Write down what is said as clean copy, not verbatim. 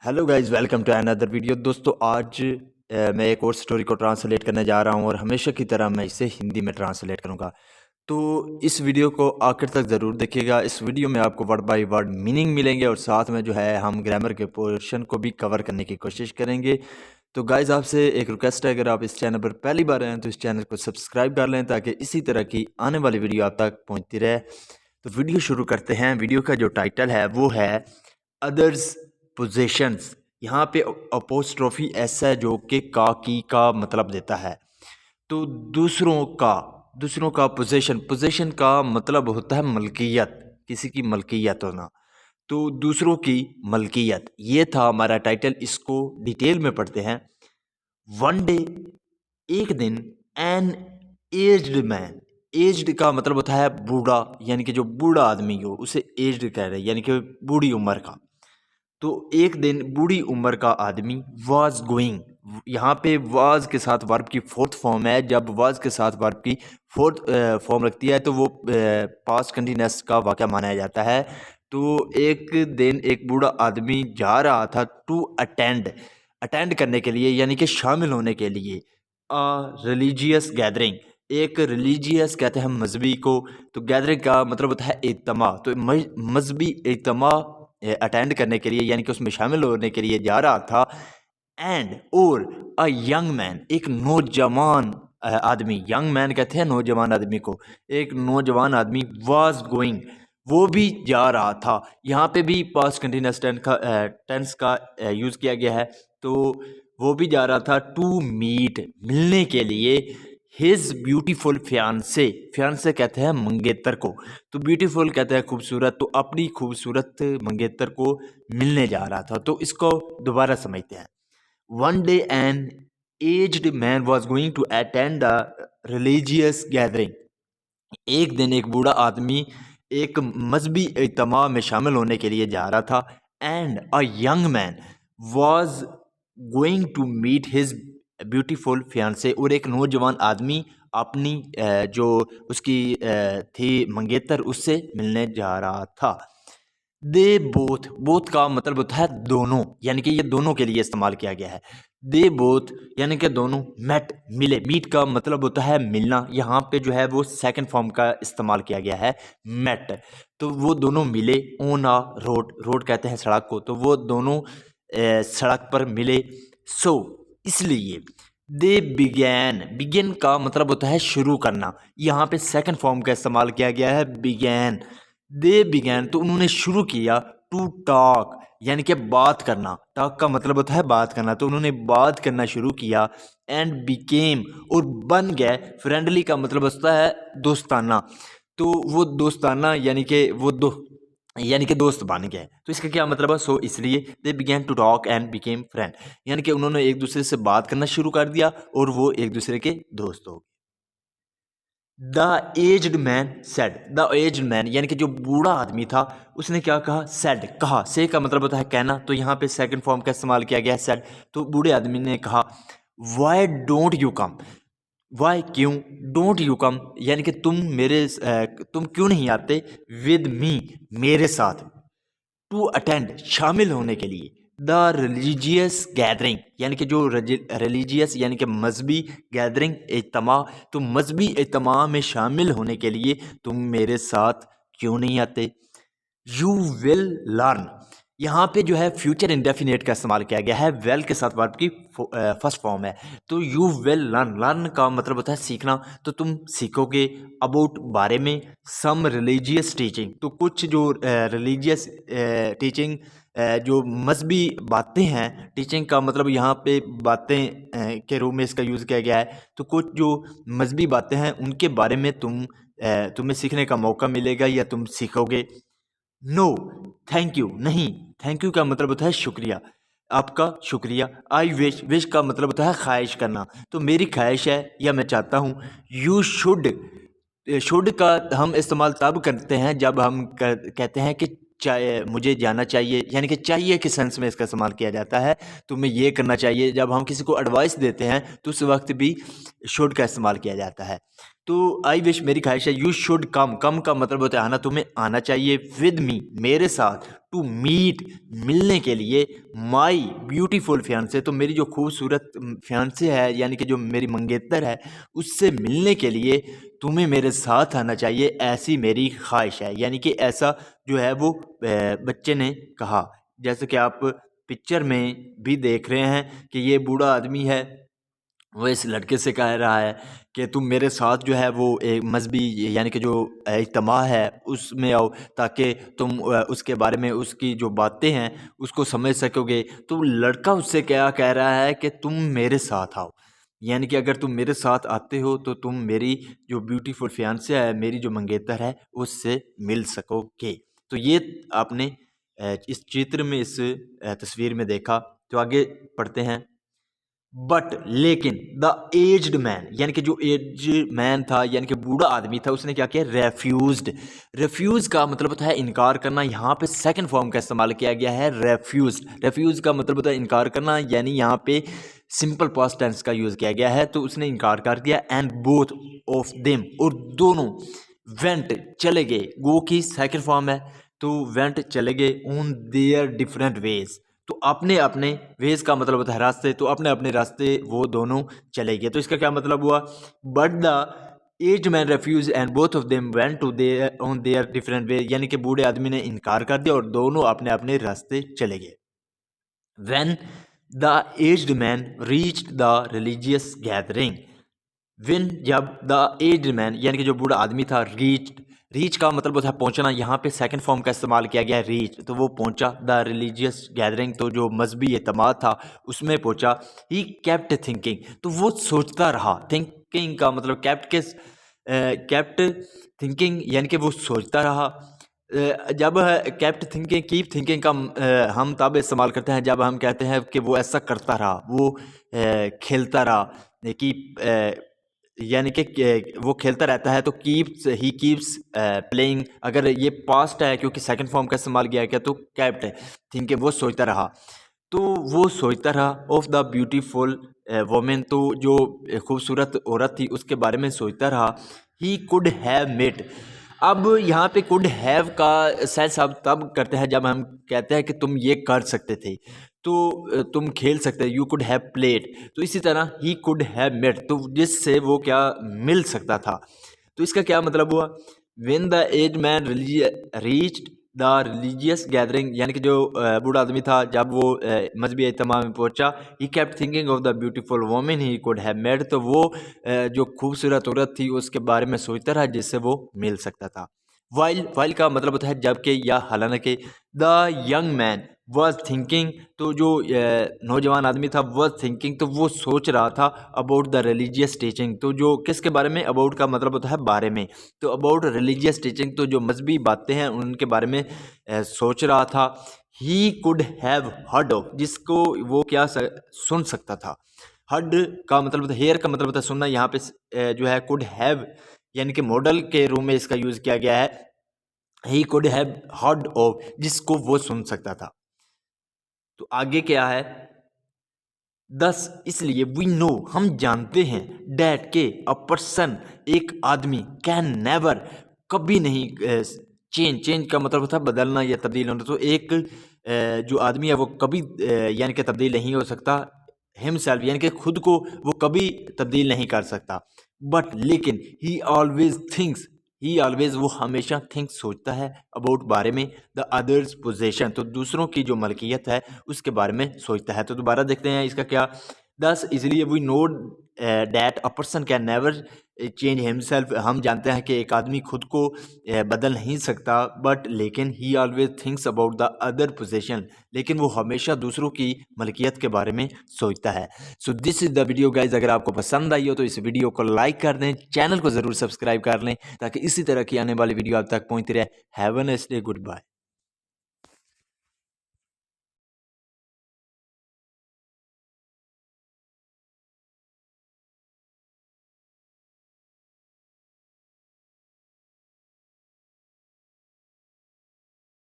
Hello guys, welcome to another video. दोस्तों आज मैं एक और स्टोरी को ट्रांसलेट करने जा रहा हूँ और हमेशा की तरह मैं इसे हिंदी में ट्रांसलेट करूँगा। तो इस वीडियो को आखिर तक ज़रूर देखिएगा। इस वीडियो में आपको वर्ड बाय वर्ड मीनिंग मिलेंगे और साथ में जो है हम ग्रामर के पोर्शन को भी कवर करने की कोशिश करेंगे। तो गाइस आपसे एक रिक्वेस्ट है, अगर आप इस चैनल पर पहली बार आए हैं तो इस चैनल को सब्सक्राइब कर लें ताकि इसी तरह की आने वाली वीडियो आप तक पहुँचती रहे। तो वीडियो शुरू करते हैं। वीडियो का जो टाइटल है वो है अदर्स पोजेशंस। यहाँ पे अपोस्ट्रोफी एस है जो कि की का मतलब देता है। तो दूसरों का पोजेशन का मतलब होता है मलकियत, किसी की मलकियत होना। तो दूसरों की मलकियत, ये था हमारा टाइटल। इसको डिटेल में पढ़ते हैं। वन डे, एक दिन, एन एज्ड मैन। एज्ड का मतलब होता है बूढ़ा, यानी कि जो बूढ़ा आदमी हो उसे एज्ड कह रहे हैं, यानी कि बूढ़ी उम्र का। तो एक दिन बूढ़ी उम्र का आदमी वाज गोइंग, यहाँ पे वाज के साथ वर्ब की फोर्थ फॉर्म है। जब वाज के साथ वर्ब की फोर्थ फॉर्म लगती है तो वो पास्ट कंटिन्यूअस का वाक़या माना जाता है। तो एक दिन एक बूढ़ा आदमी जा रहा था टू अटेंड करने के लिए, यानी कि शामिल होने के लिए रिलीजियस गैदरिंग। एक रिलीजियस कहते हैं मजहबी को, तो गैदरिंग का मतलब होता है इज्तिमा। तो मजहबी इज्तिमा अटेंड करने के लिए, यानी कि उसमें शामिल होने के लिए जा रहा था। एंड और अ यंग मैन, एक नौजवान आदमी, यंग मैन कहते हैं नौजवान आदमी को, एक नौजवान आदमी वाज गोइंग, वो भी जा रहा था। यहाँ पे भी पास्ट कंटिन्यूअस टेंस का यूज़ किया गया है। तो वो भी जा रहा था टू मीट, मिलने के लिए, हिज ब्यूटीफुल फियांसे। फियांसे कहते हैं मंगेतर को, तो ब्यूटीफुल कहते हैं खूबसूरत। तो अपनी खूबसूरत मंगेतर को मिलने जा रहा था। तो इसको दोबारा समझते हैं। One day an aged man was going to attend the religious gathering. एक दिन एक बूढ़ा आदमी एक मजहबी इज्तिमा में शामिल होने के लिए जा रहा था। And a young man was going to meet his beautiful fiancee, और एक नौजवान आदमी अपनी जो उसकी थी मंगेतर, उससे मिलने जा रहा था। दे बोथ, बोथ का मतलब होता है दोनों, यानी कि ये दोनों के लिए इस्तेमाल किया गया है। दे बोथ यानी कि दोनों, मेट मिले, मीट का मतलब होता है मिलना। यहाँ पे जो है वो सेकंड फॉर्म का इस्तेमाल किया गया है, मेट। तो वो दोनों मिले ऑन अ रोड, रोड कहते हैं सड़क को, तो वो दोनों सड़क पर मिले। सो इसलिए दे बिगैन, बिगिन का मतलब होता है शुरू करना। यहाँ पे सेकंड फॉर्म का इस्तेमाल किया गया है, बिगैन। दे बिगैन तो उन्होंने शुरू किया टू टॉक, यानी कि बात करना। टॉक का मतलब होता है बात करना, तो उन्होंने बात करना शुरू किया। एंड बिकेम और बन गए। फ्रेंडली का मतलब होता है दोस्ताना, तो वो दोस्ताना यानी कि दोस्त बन गए। तो इसका क्या मतलब है? सो इसलिए they began to talk and became friend, यानी कि उन्होंने एक दूसरे से बात करना शुरू कर दिया और वो एक दूसरे के दोस्त हो गए। The aged man said, the aged man यानी कि जो बूढ़ा आदमी था उसने क्या कहा? सेड, कहा। से का मतलब होता है कहना, तो यहाँ पे सेकंड फॉर्म का इस्तेमाल किया गया है, सेड। तो बूढ़े आदमी ने कहा why don't you come, why क्यों, डोंट यू कम यानी कि तुम क्यों नहीं आते, विद मी मेरे साथ, टू अटेंड शामिल होने के लिए, द रिलीजियस गैदरिंग यानी कि जो रिलीजियस यानी कि मजहबी गैदरिंग इज्तिमा, तो मजहबी इज्तिमा में शामिल होने के लिए तुम मेरे साथ क्यों नहीं आते। यू विल लर्न, यहाँ पे जो है फ्यूचर इंडेफिनेट का इस्तेमाल किया गया है, वेल के साथ वर्ब की फर्स्ट फॉर्म है। तो यू विल लर्न, लर्न का मतलब होता है सीखना, तो तुम सीखोगे। अबाउट बारे में, सम रिलीजियस टीचिंग, तो कुछ जो रिलीजियस टीचिंग, जो मजहबी बातें हैं, टीचिंग का मतलब यहाँ पे बातें के रूप में इसका यूज़ किया गया है। तो कुछ जो मजहबी बातें हैं उनके बारे में तुम्हें सीखने का मौका मिलेगा या तुम सीखोगे। नो थैंक यू, नहीं। थैंक यू का मतलब होता है शुक्रिया, आपका शुक्रिया। आई विश, विश का मतलब होता है ख्वाहिश करना, तो मेरी ख्वाहिश है या मैं चाहता हूँ। यू शुड का हम इस्तेमाल तब करते हैं जब हम कहते हैं कि मुझे जाना चाहिए, यानी कि चाहिए के सेंस में इसका इस्तेमाल किया जाता है। तुम्हें ये करना चाहिए, जब हम किसी को एडवाइस देते हैं तो उस वक्त भी शुड का इस्तेमाल किया जाता है। तो आई विश, मेरी ख्वाहिश है, यू शुड कम, कम का मतलब होता है आना, तुम्हें आना चाहिए, विद मी, मेरे साथ, टू मीट, मिलने के लिए, माई ब्यूटीफुल फियांसे, तो मेरी जो खूबसूरत फियांसे है यानी कि जो मेरी मंगेतर है, उससे मिलने के लिए तुम्हें मेरे साथ आना चाहिए, ऐसी मेरी ख्वाहिश है। यानी कि ऐसा जो है वो बच्चे ने कहा। जैसे कि आप पिक्चर में भी देख रहे हैं कि ये बूढ़ा आदमी है, वो इस लड़के से कह रहा है कि तुम मेरे साथ जो है वो एक मजहबी यानी कि जो इज्तिमा है उसमें आओ, ताकि तुम उसके बारे में उसकी जो बातें हैं उसको समझ सकोगे। तो लड़का उससे क्या कह रहा है कि तुम मेरे साथ आओ, यानी कि अगर तुम मेरे साथ आते हो तो तुम मेरी जो ब्यूटीफुल फियांसे है, मेरी जो मंगेतर है, उससे मिल सकोगे। तो ये आपने इस चित्र में, इस तस्वीर में देखा। तो आगे पढ़ते हैं। बट लेकिन द एज्ड मैन, यानी कि जो एज्ड मैन था यानी कि बूढ़ा आदमी था, उसने क्या किया, रेफ्यूज्ड। रेफ्यूज का मतलब होता है इनकार करना। यहाँ पे सेकंड फॉर्म का इस्तेमाल किया गया है, रेफ्यूज। रेफ्यूज का मतलब होता है इनकार करना, यानी यहाँ पे सिंपल पास्ट टेंस का यूज किया गया है। तो उसने इनकार कर दिया। एंड बोथ ऑफ देम, और दोनों, वेंट, चले गए। गो की सेकंड फॉर्म है, तो वेंट, चले गए, ऑन देयर डिफरेंट वेज, तो अपने अपने वेज का मतलब होता है रास्ते, तो अपने अपने रास्ते वो दोनों चले गए। तो इसका क्या मतलब हुआ, but the aged man refuse and both of them went to their on their different way, यानी कि बूढ़े आदमी ने इनकार कर दिया और दोनों अपने अपने रास्ते चले गए। When the aged man reached the religious gathering, win, जब द एज्ड मैन यानी कि जो बूढ़ा आदमी था, रीच का मतलब होता है पहुंचना। यहाँ पे सेकंड फॉर्म का इस्तेमाल किया गया है, रीच, तो वो पहुंचा। द रिलीजियस गैदरिंग, तो जो मजहबी एतमाद था उसमें पहुंचा। ही केप्ट थिंकिंग, तो वो सोचता रहा। थिंकिंग का मतलब केप्ट थिंकिंग, यानी कि वो सोचता रहा। जब केप्ट थिंकिंग, कीप थिंकिंग का हम तब इस्तेमाल करते हैं जब हम कहते हैं कि वो ऐसा करता रहा, वो खेलता रहा। कीप यानी कि वो खेलता रहता है, तो कीप्स, ही कीप्स प्लेइंग। अगर ये पास्ट है क्योंकि सेकंड फॉर्म का इस्तेमाल किया गया, तो कैप्ट थिंक, वो सोचता रहा। तो वो सोचता रहा ऑफ द ब्यूटीफुल वोमेन, तो जो खूबसूरत औरत थी उसके बारे में सोचता रहा। ही कुड हैव मेट, अब यहाँ पे कुड हैव का सेंस हम तब करते हैं जब हम कहते हैं कि तुम ये कर सकते थे, तो तुम खेल सकते, यू कुड हैव प्लेड। तो इसी तरह ही कुड हैव मेट, तो जिससे वो क्या मिल सकता था। तो इसका क्या मतलब हुआ, when the aged man reached the religious gathering, यानी कि जो बूढ़ा आदमी था जब वो मजहबी इज्तिमा में पहुंचा, he kept thinking of the beautiful women he could have met, तो वो जो खूबसूरत औरत थी उसके बारे में सोचता रहा जिससे वो मिल सकता था। वाइल का मतलब होता है जबकि या हालांकि। The young man was thinking, तो जो नौजवान आदमी था, वॉज थिंकिंग, तो वो सोच रहा था अबाउट द रिलीजियस टीचिंग, तो जो किसके बारे में, अबाउट का मतलब होता है बारे में, तो अबाउट रिलीजियस टीचिंग, तो जो मजहबी बातें हैं उनके बारे में सोच रहा था। ही कुड हैव हर्ड ऑफ, जिसको वो क्या सुन सकता था। हर्ड का मतलब होता है, हेयर का मतलब होता है सुनना। यहाँ पे जो है कुड हैव यानी कि मॉडल के रूप में इसका यूज किया गया है। ही कुड हैव हर्ड ऑफ, जिसको वो सुन सकता था। तो आगे क्या है, दस, इसलिए वी नो, हम जानते हैं, डैट के, अ पर्सन, एक आदमी, कैन नेवर, कभी नहीं, चेंज का मतलब होता है बदलना या तब्दील होना। तो एक जो आदमी है वो कभी यानी कि तब्दील नहीं हो सकता। हिमसेल्फ यानी कि खुद को वो कभी तब्दील नहीं कर सकता। बट लेकिन, ही ऑलवेज थिंक्स, ही ऑलवेज, वो हमेशा थिंक, सोचता है, अबाउट, बारे में, द अदर्स पोजेशन, तो दूसरों की जो मलकियत है उसके बारे में सोचता है। तो दोबारा देखते हैं इसका क्या, दस, इसलिए we know that a person can never change himself, हम जानते हैं कि एक आदमी खुद को बदल नहीं सकता। बट लेकिन, ही always thinks about the other possession, लेकिन वो हमेशा दूसरों की मलकियत के बारे में सोचता है। So this is the video guys, अगर आपको पसंद आई हो तो इस वीडियो को लाइक कर दें, चैनल को ज़रूर सब्सक्राइब कर लें ताकि इसी तरह की आने वाली वीडियो आप तक पहुँचती रहे। Have a nice day, good bye.